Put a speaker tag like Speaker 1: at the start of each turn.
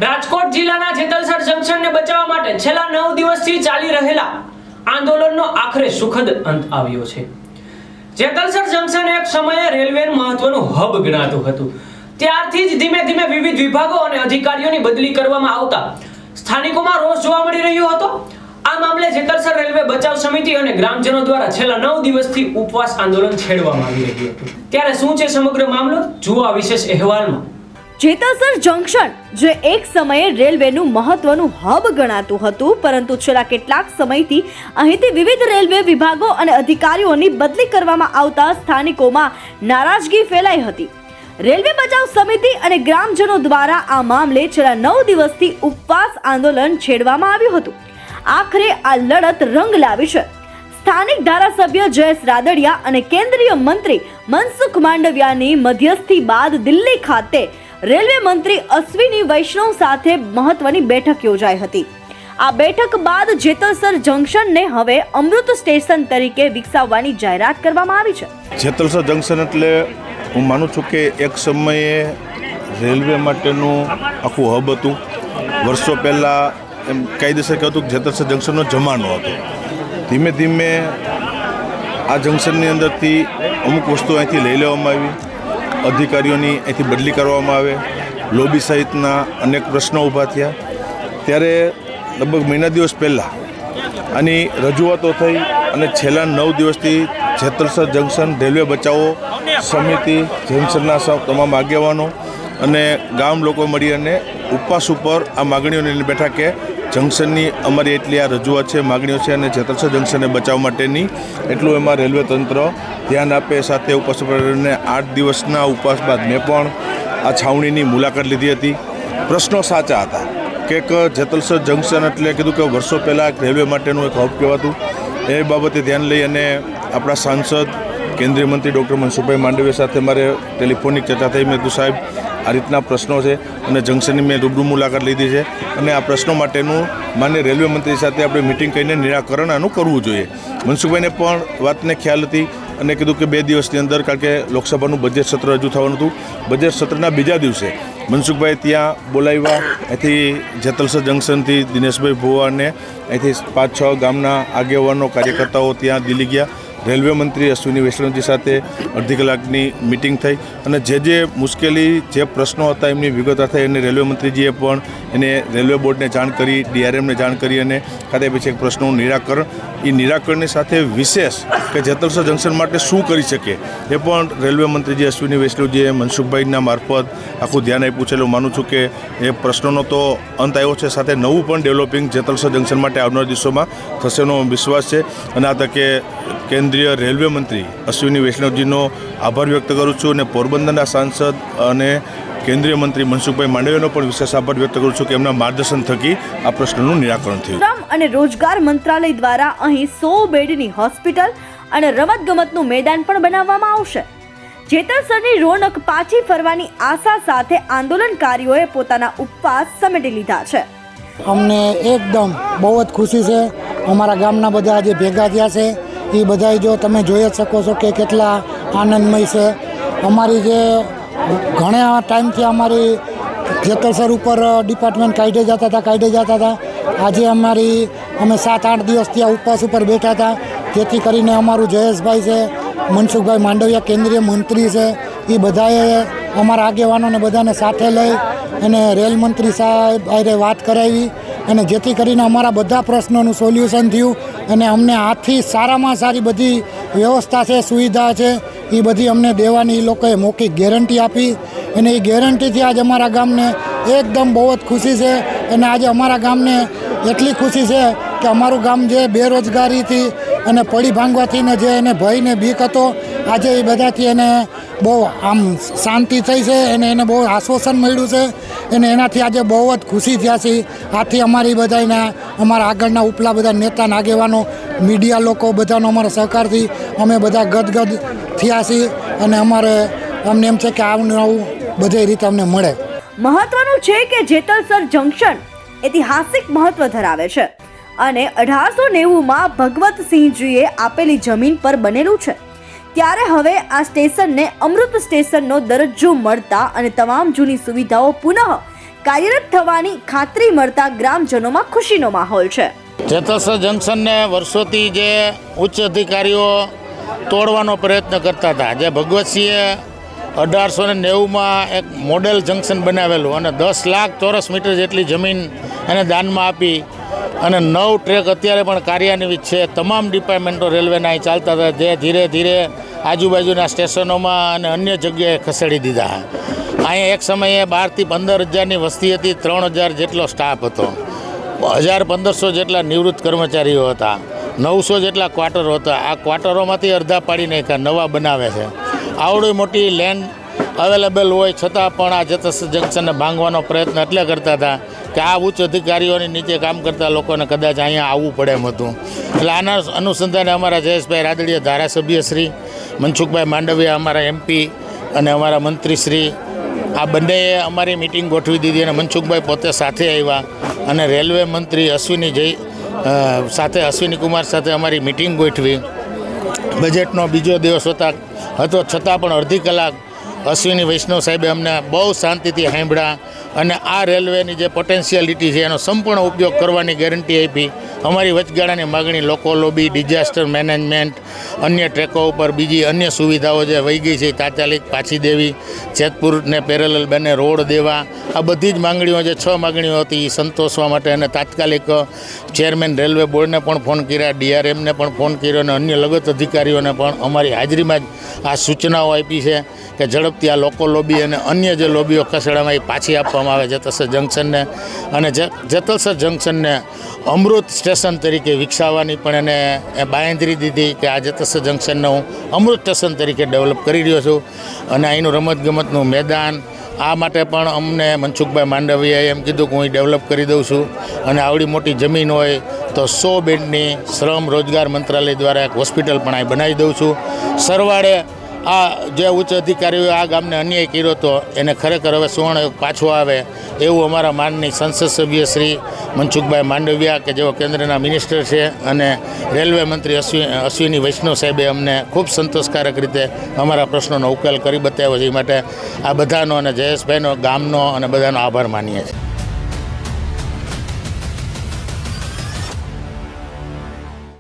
Speaker 1: રાજકોટ જિલ્લાના જેતલસર જંકશનને બચાવવા માટે છેલ્લા 9 દિવસથી ચાલી રહેલા આંદોલનનો આખરે સુખદ અંત આવ્યો છે। જેતલસર જંકશન એક સમયે રેલવેનું મહત્વનું હબ ગણાતું હતું। ત્યારથી જ ધીમે ધીમે વિવિધ વિભાગો અને અધિકારીઓની બદલી કરવામાં આવતા સ્થાનિકોમાં રોષ જોવા મળી રહ્યો હતો। આ મામલે જેતલસર રેલવે બચાવ સમિતિ અને ગ્રામજનો દ્વારા છેલ્લા 9 દિવસથી ઉપવાસ આંદોલન છેડવામાં આવી રહ્યું હતું। ત્યારે શું છે સમગ્ર મામલો, જુઓ આ વિશેષ અહેવાલમાં।
Speaker 2: જેતલસર જંકશન જે એક સમયે રેલવેનું મહત્વનું હબ ગણાતું હતું, પરંતુ છેલ્લા કેટલાક સમયથી અહીંથી વિવિધ રેલવે વિભાગો અને અધિકારીઓની બદલી કરવામાં આવતા સ્થાનિકોમાં નારાજગી ફેલાઈ હતી। રેલવે બચાવ સમિતિ અને ગ્રામજનો દ્વારા આ મામલે છેલ્લા 9 દિવસથી ઉપવાસ આંદોલન છેડવામાં આવ્યું હતું। આખરે આ લડત રંગ લાવી છે। સ્થાનિક ધારાસભ્ય જયેશ રાદડિયા અને કેન્દ્રીય મંત્રી મનસુખ માંડવિયાની મધ્યસ્થી બાદ દિલ્હી ખાતે રેલવે મંત્રી અશ્વિની વૈષ્ણવ સાથે મહત્વની બેઠક યોજાઈ હતી। આ બેઠક બાદ જેતલસર જંકશનને હવે અમૃત સ્ટેશન તરીકે વિકસાવવાની જાહેરાત કરવામાં આવી છે।
Speaker 3: જેતલસર જંકશન એટલે હું માનું છું કે એક સમયે રેલવે માટેનું આખું હબ હતું। વર્ષો પહેલાં એમ કાયદેસર કહેતું કે જેતલસર જંકશનનો જમાનો હતો। ધીમે ધીમે આ જંકશનની અંદરથી અમુક વસ્તુઓ અહીંથી લઈ લેવામાં આવી, અધિકારીઓની અહીંથી બદલી કરવામાં આવે, લોબી સહિતના અનેક પ્રશ્નો ઊભા થયા। ત્યારે લગભગ મહિના દિવસ પહેલાં આની રજૂઆતો થઈ અને છેલ્લા 9 દિવસથી જેતલસર જંકશન રેલવે બચાવો સમિતિ, જંકશનના તમામ આગેવાનો અને ગામ લોકો મળી અને ઉપવાસ ઉપર આ માગણીઓને લઈને બેઠા કે જંકશનની અમારી એટલી આ રજૂઆત છે, માગણીઓ છે અને જેતલસર જંકશનને બચાવવા માટેની એટલું એમાં રેલવે તંત્ર ધ્યાન આપે। સાથે ઉપવાસ ઉપરને 8 દિવસના ઉપવાસ બાદ મેં પણ આ છાવણીની મુલાકાત લીધી હતી। પ્રશ્નો સાચા હતા કે જેતલસર જંકશન એટલે કીધું કે વર્ષો પહેલાં એક રેલવે માટેનું એક હબ કહેવાતું। એ બાબતે ધ્યાન લઈ અને આપણા સાંસદ કેન્દ્રીય મંત્રી ડૉક્ટર મનસુખભાઈ માંડવિયા સાથે મારે ટેલિફોનિક ચર્ચા થઈ। મેં કીધું સાહેબ આ રીતના પ્રશ્નો છે અને જંકશનની મેં રૂબરૂ મુલાકાત લીધી છે અને આ પ્રશ્નો માટેનું માન્ય રેલવે મંત્રી સાથે આપણે મિટિંગ કરીને નિરાકરણ આનું કરવું જોઈએ। મનસુખભાઈને પણ વાતને ખ્યાલ હતી અને કીધું કે 2 દિવસની અંદર, કારણ કે લોકસભાનું બજેટ સત્ર રજૂ થવાનું હતું, બજેટ સત્રના બીજા દિવસે મનસુખભાઈ ત્યાં બોલાવ્યા। અહીંથી જેતલસર જંકશનથી દિનેશભાઈ ભુવા અને અહીંથી 5-6 ગામના આગેવાનો કાર્યકર્તાઓ ત્યાં દિલ્હી ગયા। રેલવે મંત્રી અશ્વિની વૈષ્ણવજી સાથે અડધી કલાકની મિટિંગ થઈ અને જે મુશ્કેલી, જે પ્રશ્નો હતા એમની વિગતો થઈ અને રેલવે મંત્રીજીએ પણ એને રેલવે બોર્ડને જાણ કરી, ડીઆરએમને જાણ કરી અને ખાતે પછી એક પ્રશ્નનું નિરાકરણ, એ નિરાકરણની સાથે વિશેષ કે જેતલસર જંકશન માટે શું કરી શકે એ પણ રેલવે મંત્રીજી અશ્વિની વૈષ્ણવજીએ મનસુખભાઈના મારફત આખું ધ્યાન આપ્યું છે। એટલે માનું છું કે એ પ્રશ્નોનો તો અંત આવ્યો છે, સાથે નવું પણ ડેવલપિંગ જેતલસર જંકશન માટે આવનારા દિવસોમાં થશેનો વિશ્વાસ છે અને આ તકે કેન્દ્રીય રેલવે મંત્રી અશ્વિની વૈષ્ણવજીનો આભાર વ્યક્ત કરું છું અને પોરબંદરના સાંસદ અને કેન્દ્રીય મંત્રી મનસુખભાઈ માંડવિયાનો પણ વિશેષ આભાર વ્યક્ત કરું છું કે એમના માર્ગદર્શન થકી આ પ્રશ્નનું નિરાકરણ થયું।
Speaker 2: શ્રમ અને રોજગાર મંત્રાલય દ્વારા અહીં 100 બેડની હોસ્પિટલ અને રમતગમતનું મેદાન પણ બનાવવામાં આવશે। જેતલસરની રોનક પાછી ફરવાની આશા સાથે આંદોલનકારીઓએ પોતાના ઉપવાસ સમેટી લીધા છે।
Speaker 4: અમને એકદમ બહુ જ ખુશી છે। અમારા ગામના બધા આજે ભેગા થયા છે, એ બધા જો તમે જોઈ જ શકો છો કે કેટલા આનંદમય છે। અમારી જે ઘણા ટાઈમથી અમારી જેતલસર ઉપર ડિપાર્ટમેન્ટ કાઢી જતા હતા। આજે અમે 7-8 દિવસથી આ ઉપવાસ ઉપર બેઠા હતા, જેથી કરીને અમારું જયેશભાઈ છે, મનસુખભાઈ માંડવિયા કેન્દ્રીય મંત્રી છે, એ બધાએ અમારા આગેવાનોને બધાને સાથે લઈ અને રેલ મંત્રી સાહેબ આરે વાત કરાવી અને જેથી કરીને અમારા બધા પ્રશ્નોનું સોલ્યુશન થયું અને અમને આથી સારામાં સારી બધી વ્યવસ્થા છે, સુવિધા છે, એ બધી અમને દેવાની એ લોકોએ મૌખિક ગેરંટી આપી અને એ ગેરંટીથી આજે અમારા ગામને એકદમ બહુ જ ખુશી છે। અને આજે અમારા ગામને એટલી ખુશી છે કે અમારું ગામ જે બેરોજગારીથી અને પડી ભાંગવાથી ને જે એને ભય ને બીક હતો, આજે એ બધાથી એને બહુ આમ શાંતિ થઈ છે અને એને બહુ આશ્વાસન મળ્યું છે અને એનાથી આજે બહુ જ ખુશી થયા છે। આથી અમારી બધાના અમારા આગળના ઉપલા બધા નેતા, આગેવાનો, મીડિયા લોકો બધાનો અમારા સહકારથી અમે બધા ગદગદ થયા છીએ અને અમને એમ છે કે આવું નવું બધી રીતે અમને મળે।
Speaker 2: મહત્વનું છે કે જેતલસર જંકશન ઐતિહાસિક મહત્વ ધરાવે છે અને 1890માં ભગવતસિંહજીએ આપેલી જમીન પર બનેલું છે। ત્યારે હવે આ સ્ટેશનને અમૃત સ્ટેશનનો દરજ્જો મળતા અને તમામ જૂની સુવિધાઓ પુનઃ કાર્યરત થવાની ખાતરી મળતા ગ્રામજનોમાં ખુશીનો માહોલ છે.
Speaker 5: જેતલસર જંકશનને વર્ષોથી જે ઉચ્ચ અધિકારીઓ તોડવાનો પ્રયત્ન કરતા હતા, જે ભગવતસિંહે 1890માં એક મોડેલ જંકશન બનાવેલું અને 10 લાખ ચોરસ મીટર જેટલી જમીન એને દાનમાં આપી અને 9 ટ્રેક અત્યારે પણ કાર્યાન્વિત છે. તમામ ડિપાર્ટમેન્ટો રેલવેના અહીં ચાલતા હતા, જે ધીરે ધીરે આજુબાજુના સ્ટેશનોમાં અને અન્ય જગ્યાએ ખસેડી દીધા. અહીંયા એક સમયે 12,000 થી 15,000ની વસ્તી હતી, 3,000 જેટલો સ્ટાફ હતો, 1,000-1,500 જેટલા નિવૃત્ત કર્મચારીઓ હતા, 900 જેટલા ક્વાર્ટરો હતા. આ ક્વાર્ટરોમાંથી અડધા પાડી નાખ્યા, નવા બનાવે છે. આવડી મોટી લેન્ડ અવેલેબલ હોય છતાં પણ આ જેતલસર જંકશનને ભાંગવાનો પ્રયત્ન એટલે કરતા હતા કે આ ઉચ્ચ અધિકારીઓની નીચે કામ કરતા લોકોને કદાચ અહીંયા આવવું પડે એમ હતું. એટલે આના અનુસંધાને અમારા જયેશભાઈ રાદડિયા ધારાસભ્ય શ્રી, મનસુખભાઈ માંડવિયા અમારા MP અને અમારા મંત્રીશ્રી, આ બંનેએ અમારી મિટિંગ ગોઠવી દીધી અને મનસુખભાઈ પોતે સાથે આવ્યા અને રેલવે મંત્રી અશ્વિની કુમાર સાથે અમારી મિટિંગ ગોઠવી. બજેટનો બીજો દિવસ હતો છતાં પણ અડધી કલાક અશ્વિની વૈષ્ણવ સાહેબે અમને બહુ શાંતિથી સાંભળ્યા અને આ રેલવેની જે પોટેન્શિયાલિટી છે એનો સંપૂર્ણ ઉપયોગ કરવાની ગેરંટી આપી. અમારી વચગાળાની માગણી લોકો લોબી, ડિઝાસ્ટર મેનેજમેન્ટ, અન્ય ટ્રેકો ઉપર બીજી અન્ય સુવિધાઓ જે વહી ગઈ છે તાત્કાલિક પાછી દેવી, જેતપુરને પેરેલલ બંને રોડ દેવા, આ બધી જ માંગણીઓ જે 6 માંગણીઓ હતી એ સંતોષવા માટે અને તાત્કાલિક ચેરમેન રેલવે બોર્ડને પણ ફોન કર્યા, DRMને પણ ફોન કર્યો અને અન્ય લગત અધિકારીઓને પણ અમારી હાજરીમાં જ આ સૂચનાઓ આપી છે કે ઝડપથી આ લોકો લોબી અને અન્ય જે લોબીઓ ખસેડવામાં એ પાછી આપવામાં આવે જેતલસર જંકશનને અને જેતલસર જંકશનને અમૃત સ્ટેશન તરીકે વિકસાવવાની પણ એને બાંયધરી દીધી કે આ જેતલસર જંકશનને હું અમૃત સ્ટેશન તરીકે ડેવલપ કરી રહ્યો છું અને અહીંનું રમતગમતનું મેદાન આ માટે પણ અમને મનસુખભાઈ માંડવિયાએ એમ કીધું કે હું ડેવલપ કરી દઉં છું અને આવડી મોટી જમીન હોય તો 100 બેડની શ્રમ રોજગાર મંત્રાલય દ્વારા એક હોસ્પિટલ પણ અહીં બનાવી દઉં છું. સરવાળે આ જે ઉચ્ચ અધિકારીઓએ આ ગામને અન્યાય કર્યો હતો એને ખરેખર હવે સુવર્ણયુગ પાછો આવે એવું અમારા માનની સંસદ સભ્ય શ્રી મનસુખભાઈ માંડવિયા કે જેઓ કેન્દ્રના મિનિસ્ટર છે અને રેલવે મંત્રી અશ્વિની વૈષ્ણવ સાહેબે અમને ખૂબ સંતોષકારક રીતે અમારા પ્રશ્નોનો ઉકેલ કરી બતાવ્યો છે. એ માટે આ બધાનો અને જયેશભાઈનો, ગામનો અને બધાનો આભાર માનીએ છીએ.